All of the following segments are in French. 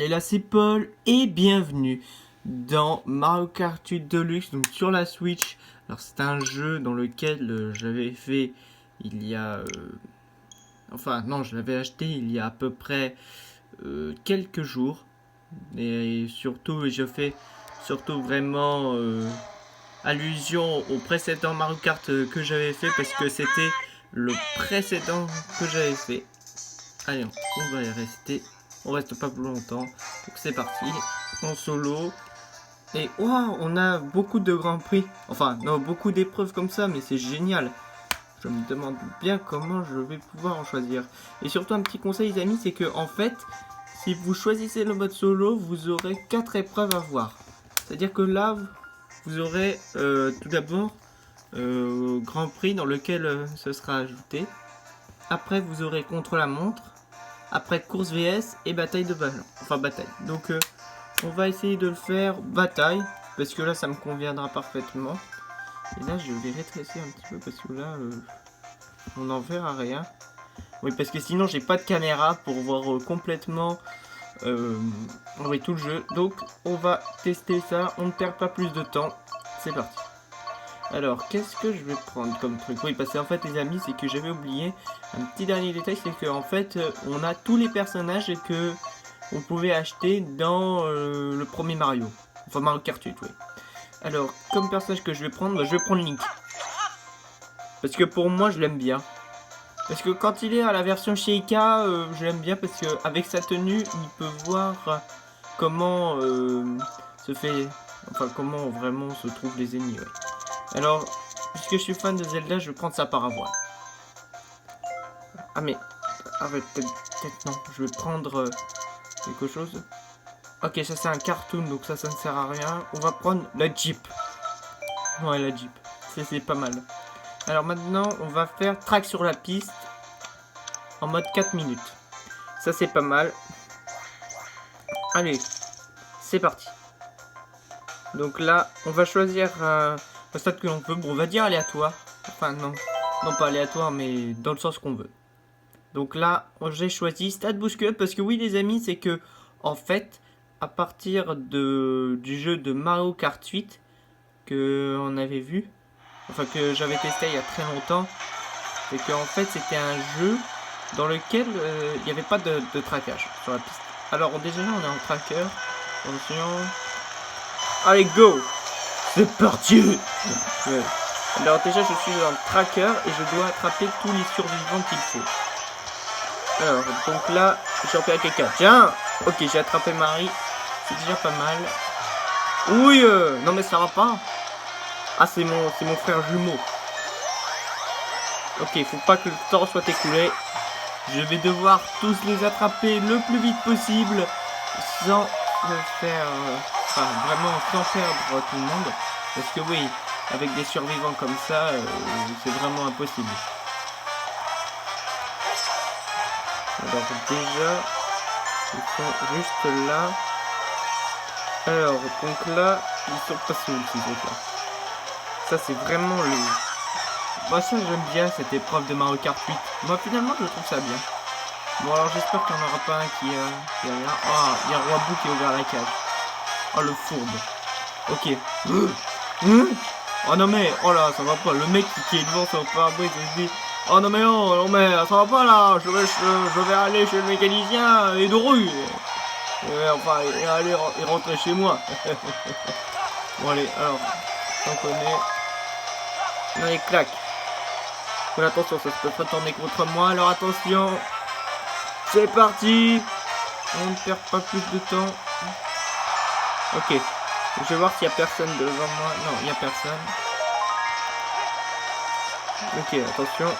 Et là c'est Paul et bienvenue dans Mario Kart 8 Deluxe, donc sur la Switch. Alors c'est un jeu dans lequel j'avais fait il y a... enfin non, je l'avais acheté il y a à peu près quelques jours. Et surtout je fais surtout vraiment allusion au précédent Mario Kart que j'avais fait parce que c'était le précédent que j'avais fait. Allez, on va y rester. On reste pas plus longtemps. Donc c'est parti. En solo. Et waouh, on a beaucoup de grands prix. Enfin, non, beaucoup d'épreuves comme ça, mais c'est génial. Je me demande bien comment je vais pouvoir en choisir. Et surtout un petit conseil les amis, c'est que en fait, si vous choisissez le mode solo, vous aurez 4 épreuves à voir. C'est-à-dire que là, vous aurez tout d'abord Grand Prix dans lequel ce sera ajouté. Après, vous aurez contre la montre. Après course VS et bataille de ballon. Enfin bataille. Donc on va essayer de le faire bataille. Parce que là ça me conviendra parfaitement. Et là je vais rétrécir un petit peu parce que là on n'en verra rien. Oui parce que sinon j'ai pas de caméra pour voir complètement oui, tout le jeu. Donc on va tester ça. On ne perd pas plus de temps. C'est parti. Alors, qu'est-ce que je vais prendre comme truc? Oui, parce qu'en fait, les amis, c'est que j'avais oublié un petit dernier détail, c'est qu'en fait, on a tous les personnages que on pouvait acheter dans le premier Mario. Enfin, Mario Kart 8, oui. Alors, comme personnage que je vais prendre, bah, je vais prendre Link. Parce que pour moi, je l'aime bien. Parce que quand il est à la version Sheikah, je l'aime bien parce qu'avec sa tenue, il peut voir comment se fait... Enfin, comment vraiment se trouvent les ennemis, ouais. Alors, puisque je suis fan de Zelda, je vais prendre sa paravoile. Ah mais... Ah ouais, peut-être non. Je vais prendre quelque chose. Ok, ça c'est un cartoon, donc ça ne sert à rien. On va prendre la Jeep. Ouais, la Jeep. C'est pas mal. Alors maintenant, on va faire track sur la piste en mode 4 minutes. Ça c'est pas mal. Allez, c'est parti. Donc là, on va choisir un stade que l'on veut. Bon, on va dire aléatoire. Enfin non, non pas aléatoire, mais dans le sens qu'on veut. Donc là, j'ai choisi Stade Bousculade parce que oui les amis, c'est que en fait, à partir du jeu de Mario Kart 8 que on avait vu, enfin que j'avais testé il y a très longtemps, c'est qu'en fait c'était un jeu dans lequel il n'y avait pas de traquage sur la piste. Alors déjà là on est en tracker, attention, allez go, c'est parti. Ouais. Alors déjà je suis dans le tracker et je dois attraper tous les survivants qu'il faut. Alors, donc là, j'ai repéré quelqu'un. Tiens. Ok, j'ai attrapé Marie. C'est déjà pas mal. Oui, non mais ça va pas. Ah, c'est mon frère jumeau. Ok, faut pas que le temps soit écoulé. Je vais devoir tous les attraper le plus vite possible. Sans faire... enfin, vraiment sans perdre tout le monde. Parce que oui, avec des survivants comme ça, c'est vraiment impossible. Alors déjà, ils sont juste là. Alors, donc là, ils sont passés où ces autres là? Ça c'est vraiment le... Moi ça j'aime bien cette épreuve de Mario Kart 8. Moi finalement je trouve ça bien. Bon alors j'espère qu'il n'y en aura pas un qui a rien. Ah, il y a Roi Bou qui a ouvert la cage. Oh le fourbe. Ok. Oh non mais, oh là, ça va pas. Le mec qui est devant son pare-brise, il se dit... Oh non mais oh, non mais ça va pas là, je vais aller chez le mécanicien et de rue. Enfin, et aller et rentrer chez moi. Bon allez, alors, on connaît. Allez, clac. Mais attention, ça se peut retourner contre moi, alors attention. C'est parti. On ne perd pas plus de temps. Ok. Je vais voir s'il n'y a personne devant moi. Non, il n'y a personne. Ok, attention.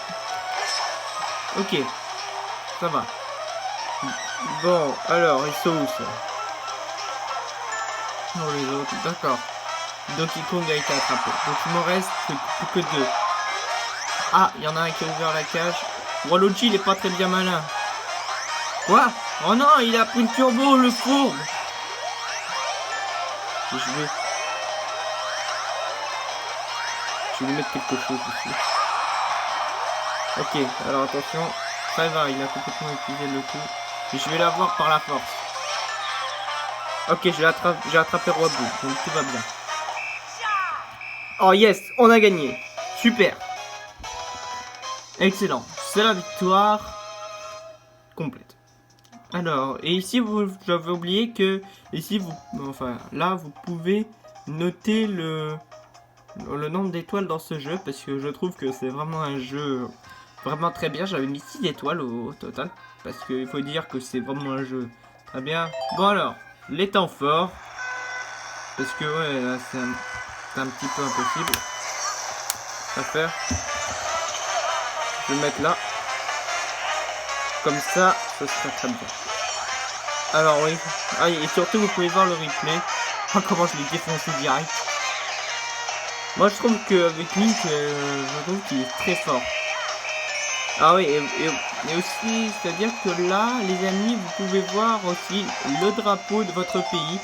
Ok. Ça va. Bon, alors, ils sont où ça? Non, les autres, d'accord. Donkey Kong a été attrapé. Donc il m'en reste plus que deux. Ah, il y en a un qui a ouvert la cage. Waluigi, il est pas très bien malin. Quoi? Oh non, il a pris le turbo, le fourbe. Je vais lui mettre quelque chose ici. Ok, alors attention. Ça va, il a complètement épuisé le coup. Et je vais l'avoir par la force. Ok, j'ai attrapé Roi Bleu, donc tout va bien. Oh yes, on a gagné. Super. Excellent. C'est la victoire complète. Alors, et ici, j'avais oublié que ici, enfin, là, vous pouvez noter le nombre d'étoiles dans ce jeu parce que je trouve que c'est vraiment un jeu vraiment très bien. J'avais mis 6 étoiles au total parce qu'il faut dire que c'est vraiment un jeu très bien. Bon alors, les temps forts parce que ouais, là, c'est un petit peu impossible à faire. Je vais mettre là. Comme ça, ce sera très bien. Alors oui. Ah, et surtout, vous pouvez voir le replay. Oh, comment je l'ai défoncé direct. Moi, je trouve qu'avec Link, je trouve qu'il est très fort. Ah oui, et aussi, c'est-à-dire que là, les amis, vous pouvez voir aussi le drapeau de votre pays.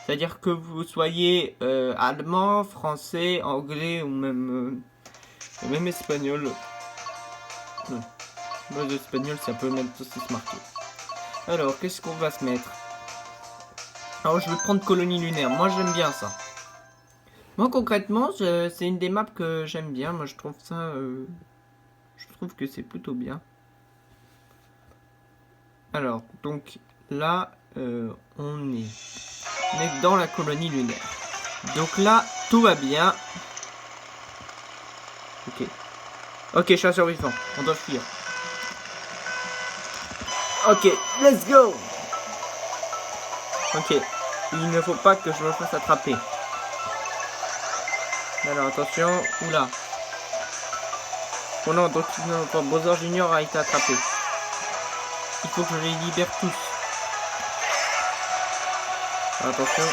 C'est-à-dire que vous soyez allemand, français, anglais ou même espagnol. Non. Moi, l'espagnol, ça peut même aussi se marquer. Alors, qu'est-ce qu'on va se mettre? Alors, je vais prendre colonie lunaire. Moi, j'aime bien ça. Moi, concrètement, c'est une des maps que j'aime bien. Moi, je trouve ça... je trouve que c'est plutôt bien. Alors, donc, là, on est dans la colonie lunaire. Donc là, tout va bien. Ok. Ok, je suis un survivant. On doit fuir. Ok, let's go. Ok. Il ne faut pas que je me fasse attraper. Alors, attention. Oula. Oh non, donc non, Bowser Junior a été attrapé. Il faut que je les libère tous. Alors, attention.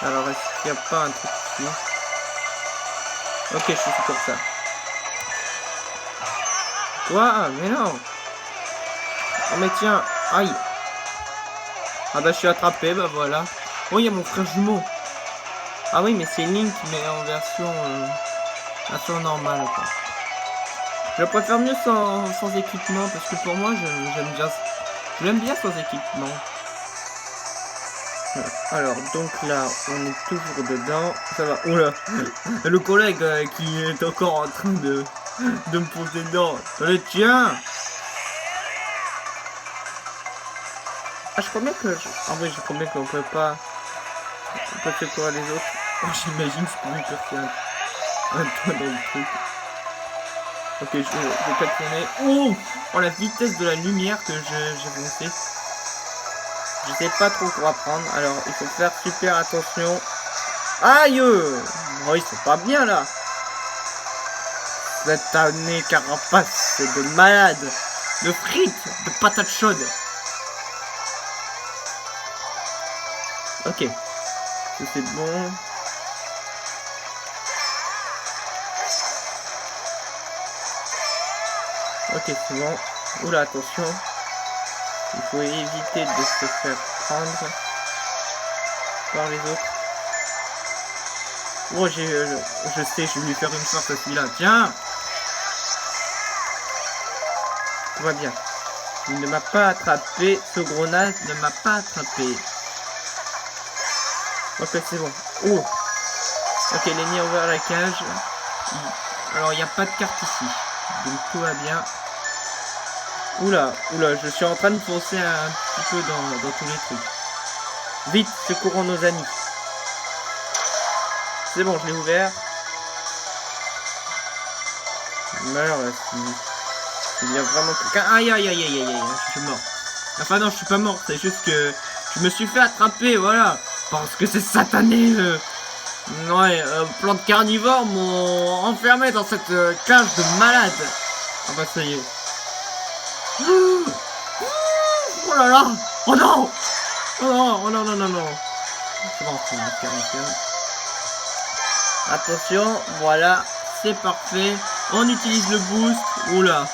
Alors, est-ce qu'il n'y a pas un truc ici? Ok, je suis comme ça. Quoi? Mais non! Oh mais tiens! Aïe! Ah bah je suis attrapé, bah voilà. Oh, il y a mon frère jumeau. Ah oui, mais c'est Link, mais en version normale, quoi. Je préfère mieux sans équipement, parce que pour moi, j'aime bien... Je l'aime bien sans équipement. Alors, donc là, on est toujours dedans. Ça va. Oula! Le collègue qui est encore en train de me poser dedans. Allez, tiens! Ah, je crois bien que... Ah oui, je crois bien qu'on peut pas... On peut faire quoi les autres? Oh, j'imagine que je pourrais faire un toit dans le truc. Ok, je vais tourner. Oh, la vitesse de la lumière que j'ai monté. Je sais pas trop quoi prendre. Alors, il faut faire super attention. Aïe! Oh, ils sont pas bien là. Cette année carapace de malade. De frites, de patates chaudes. Ok. C'est bon. Ok, c'est bon. Oula, attention. Il faut éviter de se faire prendre par les autres. Oh, je sais, je vais lui faire une sorte à celui-là. Tiens! Tout va bien. Il ne m'a pas attrapé. Ce grenade ne m'a pas attrapé. Ok, c'est bon. Oh! Ok, l'ennemi a ouvert la cage. Alors, il n'y a pas de carte ici. Donc, tout va bien. Oula, je suis en train de foncer un petit peu dans tous les trucs. Vite, secourons nos amis. C'est bon, je l'ai ouvert. Meurs, il y a vraiment quelqu'un. Aïe, aïe, aïe, aïe, aïe, je suis mort. Enfin non, je suis pas mort, c'est juste que je me suis fait attraper, voilà. Parce que c'est satané. Ouais, plein de carnivores m'ont enfermé dans cette cage de malade. Ah bah ça y est. Oh là là. Oh non. Oh non, oh non, non, non, non. C'est bon, c'est bon. Attention, voilà, c'est parfait. On utilise le boost. Oula.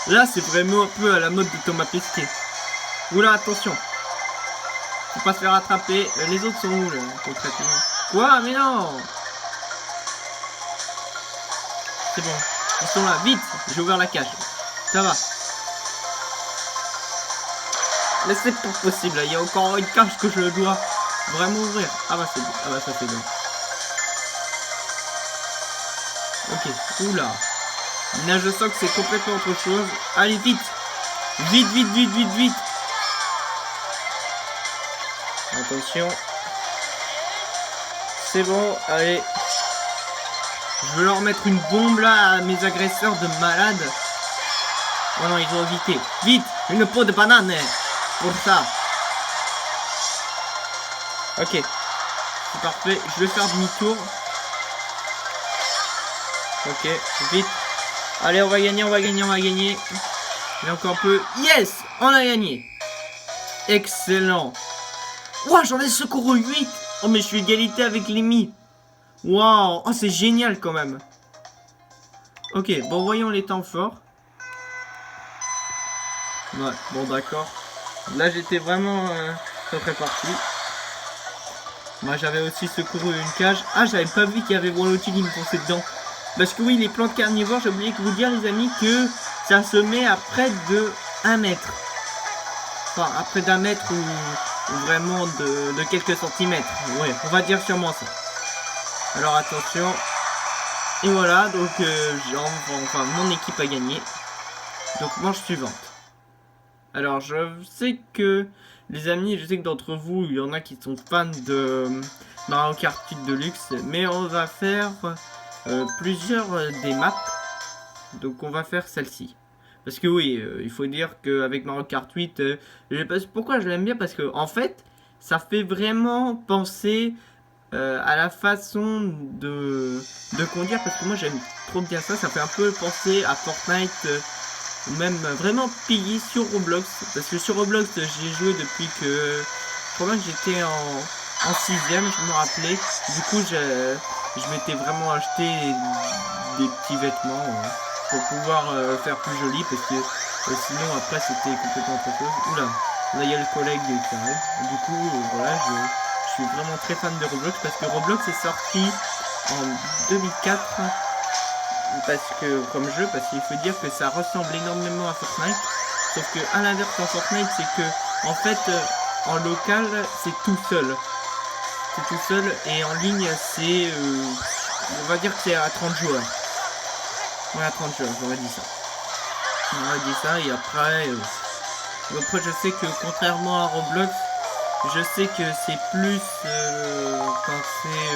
Là, c'est vraiment un peu à la mode de Thomas Pesquet. Oula, attention. Faut pas se faire attraper. Les autres sont où, là, concrètement? Quoi? Mais non. C'est bon. Ils sont là. Vite. J'ai ouvert la cage. Ça va. Mais c'est pas possible, il y a encore une cage que je dois vraiment ouvrir. Ah bah c'est bon, ah bah ça c'est bon. Ok, oula. Là je sens que c'est complètement autre chose. Allez vite. Vite, vite, vite, vite, vite. Attention. C'est bon, allez. Je veux leur mettre une bombe là à mes agresseurs de malades. Oh non, ils vont éviter. Vite, une peau de banane. Pour ça. Ok. C'est parfait. Je vais faire demi-tour. Ok, vite. Allez, on va gagner, on va gagner, on va gagner. Il y a encore un peu. Yes, on a gagné. Excellent. Ouah, j'en ai secouru 8. Oh, mais je suis égalité avec Lemmy. Waouh, oh, c'est génial quand même. Ok, bon, voyons les temps forts. Ouais, bon, d'accord. Là, j'étais vraiment très parti. Moi, j'avais aussi secouru une cage. Ah, j'avais pas vu qu'il y avait Wallotti qui me fonçait dedans. Parce que oui, les plantes carnivores, j'ai oublié de vous dire, les amis, que ça se met à près de 1 mètre. Enfin, à près d'1 mètre ou vraiment de quelques centimètres. Ouais, on va dire sûrement ça. Alors, attention. Et voilà, donc, enfin, mon équipe a gagné. Donc, manche suivante. Alors, je sais que, les amis, je sais que d'entre vous, il y en a qui sont fans de Mario Kart 8 Deluxe. Mais on va faire plusieurs des maps. Donc, on va faire celle-ci. Parce que oui, il faut dire qu'avec Mario Kart 8, pourquoi je l'aime bien? Parce que, en fait, ça fait vraiment penser à la façon de conduire. Parce que moi, j'aime trop bien ça. Ça fait un peu penser à Fortnite. Ou même vraiment pillé sur Roblox. Parce que sur Roblox, j'ai joué depuis que... Je crois bien que j'étais en 6ème, je me rappelais. Du coup, je m'étais vraiment acheté des petits vêtements pour pouvoir faire plus joli. Parce que sinon, après, c'était complètement autre chose. Oula, là, il y a le collègue qui arrive. Du coup, voilà, je suis vraiment très fan de Roblox. Parce que Roblox est sorti en 2004. Parce que qu'il faut dire que ça ressemble énormément à Fortnite, sauf que à l'inverse en Fortnite, c'est que en fait en local c'est tout seul, et en ligne c'est on va dire que c'est à 30 joueurs. Ouais, à 30 joueurs, j'aurais dit ça. Et après je sais que contrairement à Roblox, je sais que c'est plus quand c'est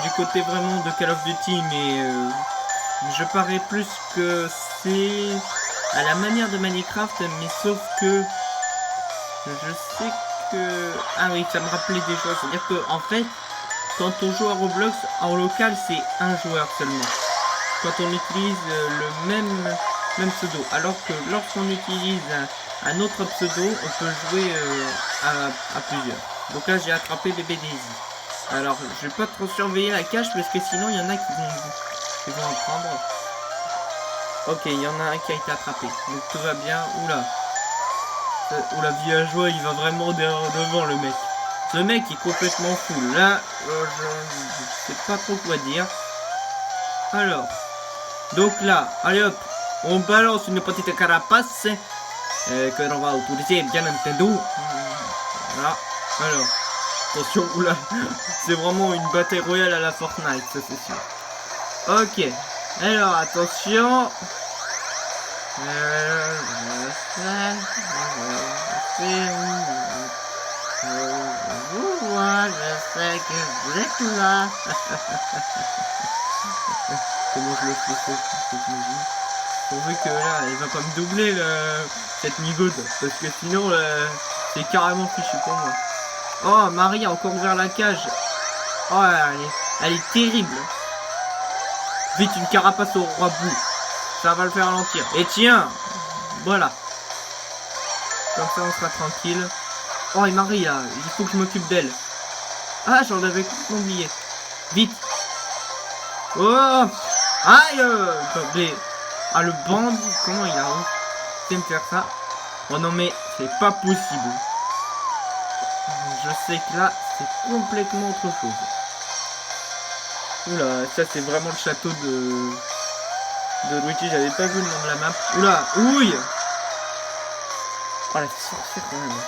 du côté vraiment de Call of Duty, mais je parie plus que c'est à la manière de Minecraft, mais sauf que je sais que... Ah oui, ça me rappelait des choses. C'est-à-dire que en fait, quand on joue à Roblox, en local, c'est un joueur seulement. Quand on utilise le même pseudo. Alors que lorsqu'on utilise un autre pseudo, on peut jouer à plusieurs. Donc là, j'ai attrapé bébé Daisy. Alors, je vais pas trop surveiller la cage parce que sinon, il y en a qui vont en prendre. Ok, il y en a un qui a été attrapé. Donc tout va bien. Oula. Oula, villageois, il va vraiment devant le mec. Ce mec est complètement fou. Là, je sais pas trop quoi dire. Alors. Donc là, allez hop. On balance une petite carapace. Que l'on va utiliser, bien entendu. Voilà. Alors. Attention, oula, c'est vraiment une bataille royale à la Fortnite, ça c'est sûr. Ok, alors attention. Je sais que vous êtes là. Comment je le fais cette musique? Pourvu que là, elle va pas me doubler cette migode, parce que sinon, c'est carrément fichu pour moi. Oh, Marie a encore ouvert la cage. Oh, elle est terrible. Vite, une carapace au roi bout. Ça va le faire ralentir. Et tiens, voilà. Comme ça, on sera tranquille. Oh, et Marie, là, il faut que je m'occupe d'elle. Ah, j'en avais complètement oublié. Vite. Oh, aïe. Ah, le bandit, comment il a réussi à me faire ça? Oh non, mais c'est pas possible. Je sais que là, c'est complètement autre chose. Oula, ça c'est vraiment le château de Luigi. J'avais pas vu le nom de la map. Oula, ouille. Oh la sorcière quand même.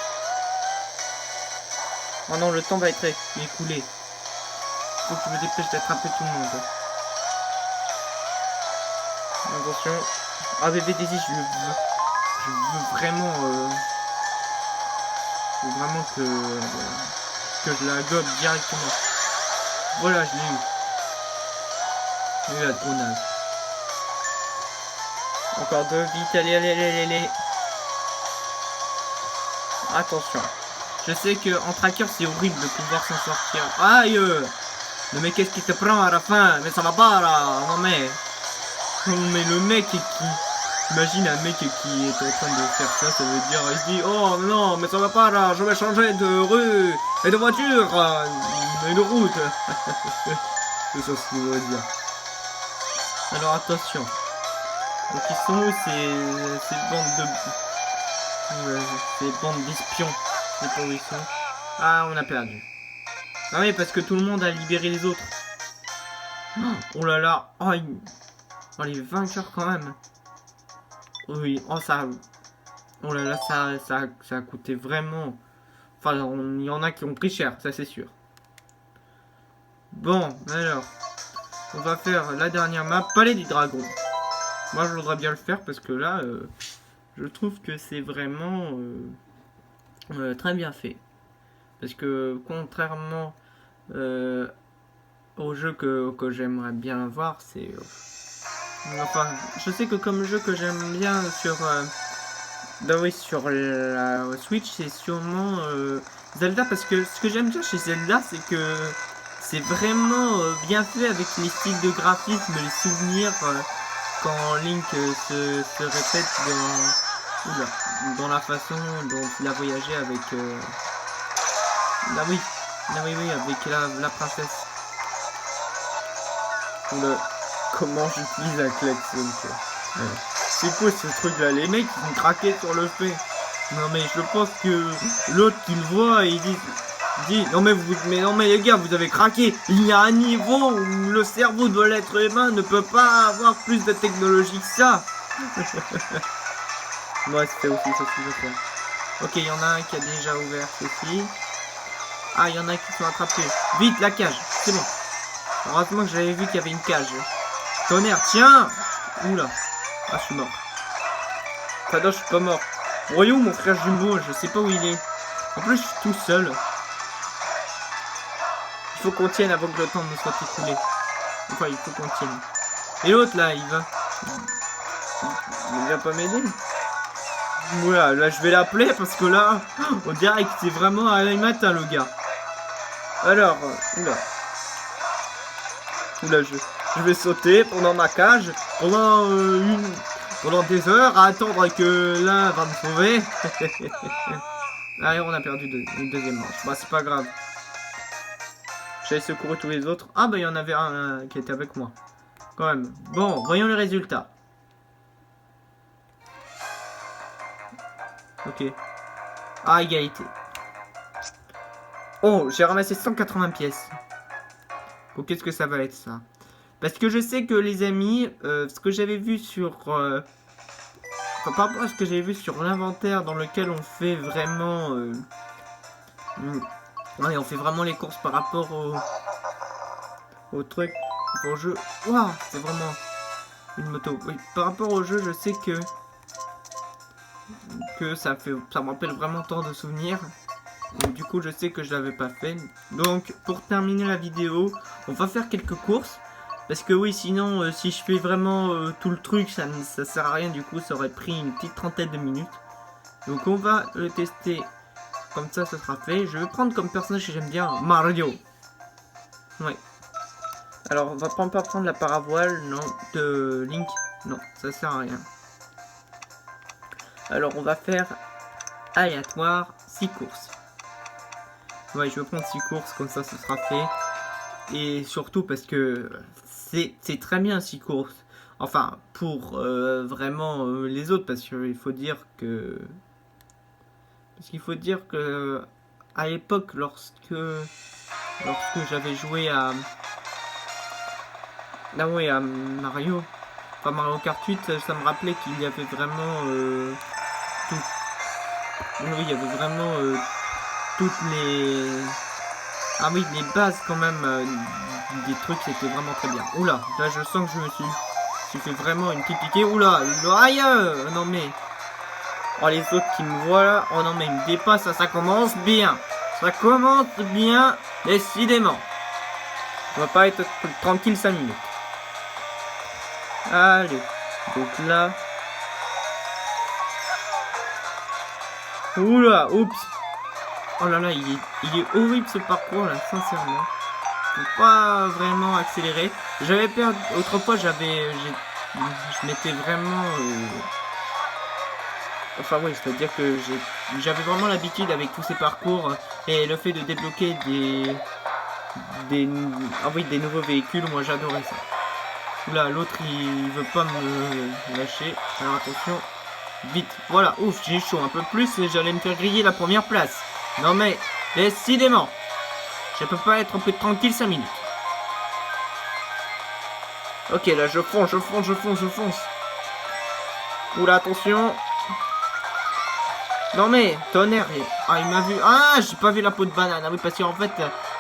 Oh non, le temps va être écoulé. Faut que je me dépêche d'attraper tout le monde. Attention. Ah bébé Daisy, je veux vraiment que je la gobe directement. Voilà, je l'ai eu. Et la grenade. Encore deux, vite, allez. Attention. Je sais que en tracker c'est horrible de pouvoir s'en sortir. Aïe! Mais qu'est-ce qui te prend à la fin? Mais ça va pas là! Non mais le mec qui... Imagine un mec qui est en train de faire ça, ça veut dire, il se dit, oh non, mais ça va pas là, je vais changer de rue, et de voiture, et de route. C'est ça ce qu'il veut dire. Alors attention. Donc ils sont où ces bandes de... ces bandes d'espions? Je sais pas où ils sont. Ah, on a perdu. Ah oui, parce que tout le monde a libéré les autres. Oh là là, oh, les vainqueurs quand même. Oui, oh ça... Oh là là, ça a coûté vraiment... Enfin, il y en a qui ont pris cher, ça c'est sûr. Bon, alors... On va faire la dernière map, Palais du Dragon. Moi, je voudrais bien le faire parce que là, je trouve que c'est vraiment très bien fait. Parce que contrairement au jeu que j'aimerais bien voir, c'est... enfin, je sais que comme jeu que j'aime bien sur... bah oui, sur la Switch, c'est sûrement Zelda. Parce que ce que j'aime bien chez Zelda, c'est que c'est vraiment bien fait avec les styles de graphisme, les souvenirs... quand Link se répète dans la façon dont il a voyagé avec oui, avec la princesse. Comment j'utilise un klaxon quoi. C'est quoi ce truc là? Les mecs ils ont craqué sur le fait. Non mais je pense que l'autre qui le voit il dit non mais les gars vous avez craqué. Il y a un niveau où le cerveau de l'être humain ne peut pas avoir plus de technologie que ça. Ouais c'était aussi ça que je veux faire. Ok il y en a un qui a déjà ouvert ceci. Ah il y en a qui sont attrapés. Vite la cage, c'est bon. Heureusement que j'avais vu qu'il y avait une cage. Tonnerre tiens. Oula. Ah je suis mort. Pardon je suis pas mort. Voyons mon frère jumeau, je sais pas où il est. En plus je suis tout seul. Il faut qu'on tienne avant que le temps ne soit écoulé. Enfin, il faut qu'on tienne. Et l'autre là, il vient pas m'aider. Voilà, là je vais l'appeler parce que là, on dirait que c'est vraiment à la matin le gars. Alors, oula, je vais sauter pendant ma cage, pendant des heures à attendre que l'un va me sauver. Allez, on a perdu une deuxième manche. Bah, c'est pas grave. J'allais secourir tous les autres. Ah bah il y en avait un qui était avec moi. Quand même. Bon, voyons les résultats. Ok. Ah, égalité. Oh, j'ai ramassé 180 pièces. Bon, qu'est-ce que ça va être ça? Parce que je sais que les amis, ce que j'avais vu sur... enfin, par rapport à ce que j'avais vu sur l'inventaire dans lequel on fait vraiment... ouais, on fait vraiment les courses par rapport au truc, au jeu. Waouh, c'est vraiment une moto. Oui, par rapport au jeu, je sais que ça me rappelle vraiment tant de souvenirs. Donc du coup, je sais que je l'avais pas fait. Donc pour terminer la vidéo, on va faire quelques courses. Parce que oui, sinon, si je fais vraiment tout le truc, ça sert à rien. Du coup, ça aurait pris une petite trentaine de minutes. Donc on va le tester. Comme ça, ça sera fait. Je vais prendre comme personnage que j'aime bien Mario. Ouais. Alors, on va pas prendre la paravoile, non. De Link, non, ça sert à rien. Alors, on va faire aléatoire 6 courses. Ouais, je vais prendre 6 courses, comme ça, ce sera fait. Et surtout parce que c'est très bien 6 courses. Enfin, pour vraiment les autres, parce qu'il faut dire que... à l'époque, lorsque j'avais joué à... Ah oui, à Mario. Enfin, Mario Kart 8, ça me rappelait qu'il y avait vraiment tout. Oui, il y avait vraiment toutes les... Ah oui, les bases quand même des trucs, c'était vraiment très bien. Oula, là je sens que je me suis fait vraiment une petite piquée. Oula, aïe, non mais... Oh, les autres qui me voient là, oh non mais ils me dépassent, ça commence bien. Ça commence bien, décidément. On va pas être tranquille 5 minutes. Allez, donc là... Oula, oups. Oh là là, il est horrible ce parcours là, sincèrement. Faut pas vraiment accélérer. J'avais perdu, autrefois je m'étais vraiment... Enfin oui, c'est-à-dire que j'avais vraiment l'habitude avec tous ces parcours et le fait de débloquer des nouveaux véhicules, moi j'adorais ça. Oula, l'autre il veut pas me lâcher. Alors attention, vite. Voilà, ouf, j'ai chaud un peu plus et j'allais me faire griller la première place. Non mais, décidément, je peux pas être plus tranquille 5 minutes. Ok, là je fonce. Oula, attention. Non mais, tonnerre. Ah, il m'a vu. Ah, j'ai pas vu la peau de banane. Ah oui, parce qu'en fait,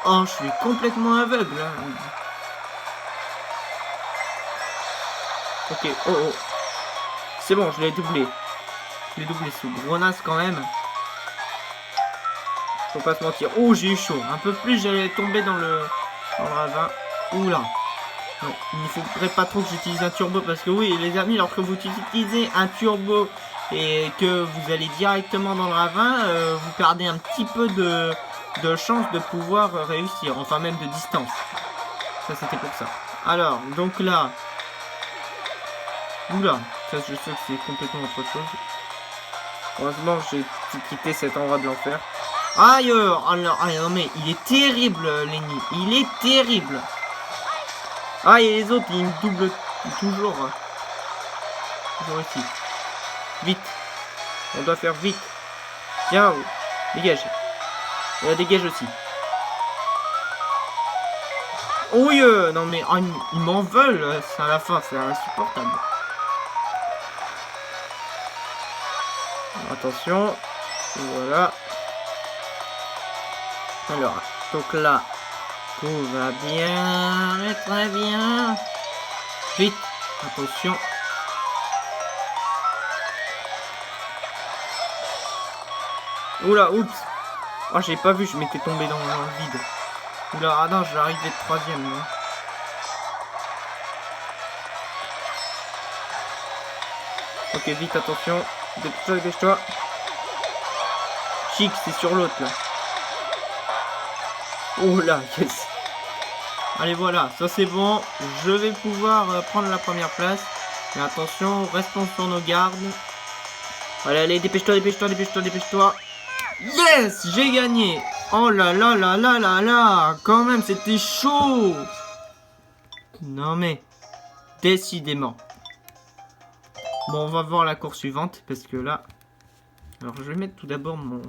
oh, je suis complètement aveugle. Ok, oh. C'est bon, je l'ai doublé. Je l'ai doublé sous grenasse quand même. Faut pas se mentir. Oh, j'ai eu chaud. Un peu plus, j'allais tomber dans le ravin. Oula. Non, il ne faudrait pas trop que j'utilise un turbo parce que oui, les amis, lorsque vous utilisez un turbo et que vous allez directement dans le ravin, vous perdez un petit peu de chance de pouvoir réussir, enfin même de distance. Ça, c'était pour ça. Alors, donc là... Oula, ça je sais que c'est complètement autre chose. Heureusement, j'ai quitté cet endroit de l'enfer. Aïe, oh non mais il est terrible, Lenny. Il est terrible. Ah, et les autres, ils me doublent toujours. Toujours ici. Vite. On doit faire vite. Tiens, dégage. Et là, dégage aussi. Oui, non mais oh, ils m'en veulent. C'est à la fin, c'est insupportable. Attention. Voilà. Alors, donc là, tout va bien, mais très bien. Vite, attention. Oula, oups. Oh, j'ai pas vu, je m'étais tombé dans le vide. Oula, ah non, je vais arriver de 3ème. Là. Ok, vite, attention. Dépêche-toi, dépêche-toi. Chic, c'est sur l'autre là. Oula, yes. Allez, voilà, ça c'est bon. Je vais pouvoir prendre la première place. Mais attention, restons sur nos gardes. Allez, allez, dépêche-toi, dépêche-toi, dépêche-toi, dépêche-toi. Yes, j'ai gagné. Oh là là là là là là. Quand même, c'était chaud. Non mais, décidément. Bon, on va voir la course suivante. Parce que là... Alors, je vais mettre tout d'abord mon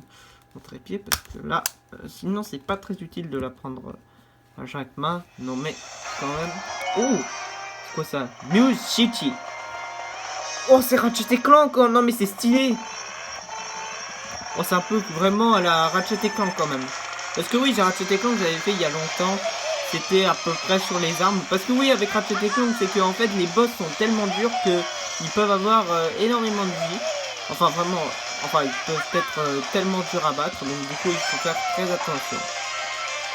trépied. Parce que là, sinon, c'est pas très utile de la prendre à chaque main. Non mais, quand même... Oh, c'est quoi ça? Muse City. Oh, c'est Ratchet & Clank. Oh, non mais c'est stylé. Oh, c'est un peu vraiment à la Ratchet & Clank quand même. Parce que oui, j'ai Ratchet & Clank, j'avais fait il y a longtemps. C'était à peu près sur les armes. Parce que oui, avec Ratchet & Clank, c'est que en fait, les boss sont tellement durs que ils peuvent avoir énormément de vie. Enfin, vraiment, enfin, ils peuvent être tellement durs à battre. Donc du coup, il faut faire très attention.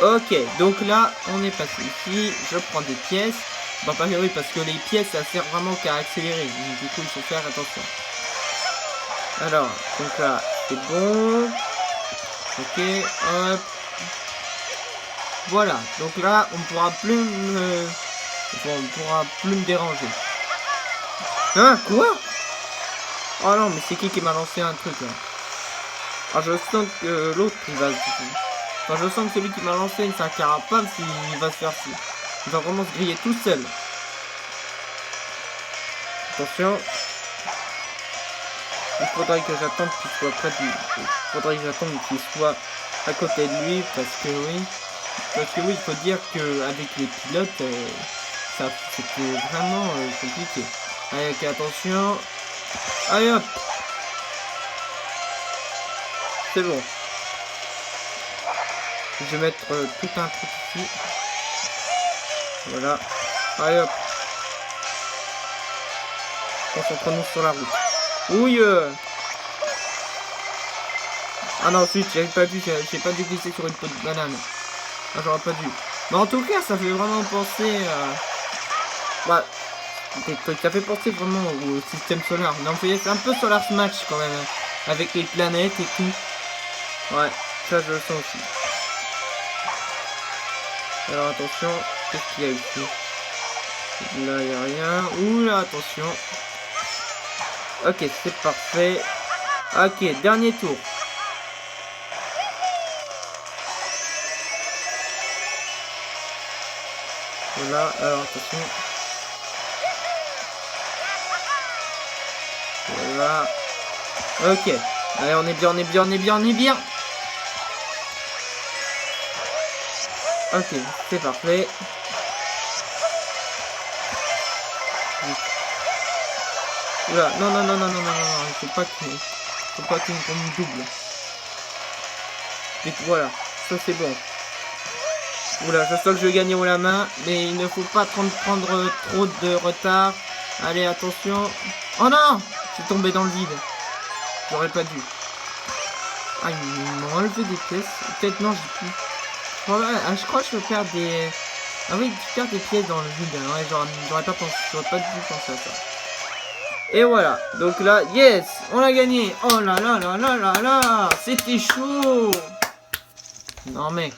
Ok, donc là, on est passé ici. Je prends des pièces. Bon, pas oui, parce que les pièces, ça sert vraiment qu'à accélérer. Donc du coup, il faut faire attention. Alors, donc là, c'est bon. Ok, hop. Voilà, donc là, on pourra plus me déranger. Hein, quoi? Oh non, mais c'est qui m'a lancé un truc là? Ah, je sens que l'autre, il va... Enfin, je sens que celui qui m'a lancé, c'est un carapace, il va se faire... Il va vraiment se griller tout seul. Attention. Il faudrait que j'attende qu'il soit près de lui. Il faudrait que j'attende qu'il soit à côté de lui, parce que oui. Parce que oui, il faut dire qu'avec les pilotes, ça c'était vraiment compliqué. Allez, okay, attention. Allez hop. c'est bon. Je vais mettre tout un truc ici. Voilà. Allez hop. Concentrons-nous sur la route. Ouille. Ah non, ensuite, j'ai pas dû glisser sur une peau de banane. Ah, j'aurais pas dû. Mais en tout cas, ça fait vraiment penser bah, ça fait penser vraiment au système solaire. Non, c'est un peu Solar Smash quand même. Avec les planètes et tout. Ouais, ça je le sens aussi. Alors attention, qu'est-ce qu'il y a ici? Là, il n'y a rien. Oula, attention. Ok, c'est parfait. Ok, dernier tour. Voilà, alors attention. Voilà. Ok. Allez, on est bien, on est bien, on est bien, on est bien. Ok, c'est parfait. Oula, non, non, non, non, non, non, non, il faut pas qu'il me double. Et voilà, ça c'est bon. Oula, je sens que je vais gagner haut la main, mais il ne faut pas prendre trop de retard. Allez, attention. Oh non! Je suis tombé dans le vide. J'aurais pas dû. Ah, ils m'ont enlevé des pièces. Peut-être non, j'ai plus. Je crois que je peux perdre des... Ah oui, tu perds des pièces dans le vide. Ouais, j'aurais pas pensé. J'aurais pas dû penser à ça. Et voilà. Donc là, yes! On l'a gagné. Oh là là là là là là! C'était chaud! Non mais...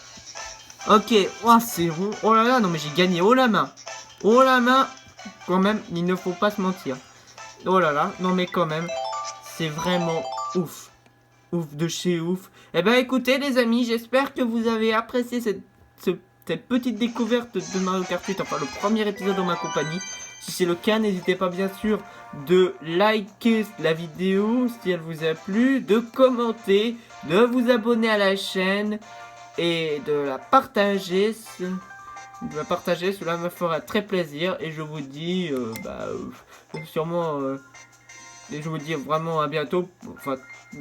Ok, oh, c'est bon. Oh là là, non mais j'ai gagné haut la main. Haut la main, quand même, il ne faut pas se mentir. Oh là là, non mais quand même, c'est vraiment ouf. Ouf de chez ouf. Eh ben écoutez les amis, j'espère que vous avez apprécié cette petite découverte de Mario Kart 8, enfin le premier épisode en ma compagnie. Si c'est le cas, n'hésitez pas bien sûr de liker la vidéo si elle vous a plu, de commenter, de vous abonner à la chaîne et de la partager. Cela me fera très plaisir et je vous dis sûrement et je vous dis vraiment à bientôt, enfin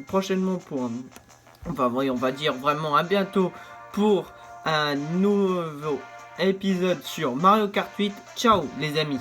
prochainement pour enfin oui, on va dire vraiment à bientôt pour un nouveau épisode sur Mario Kart 8. Ciao les amis.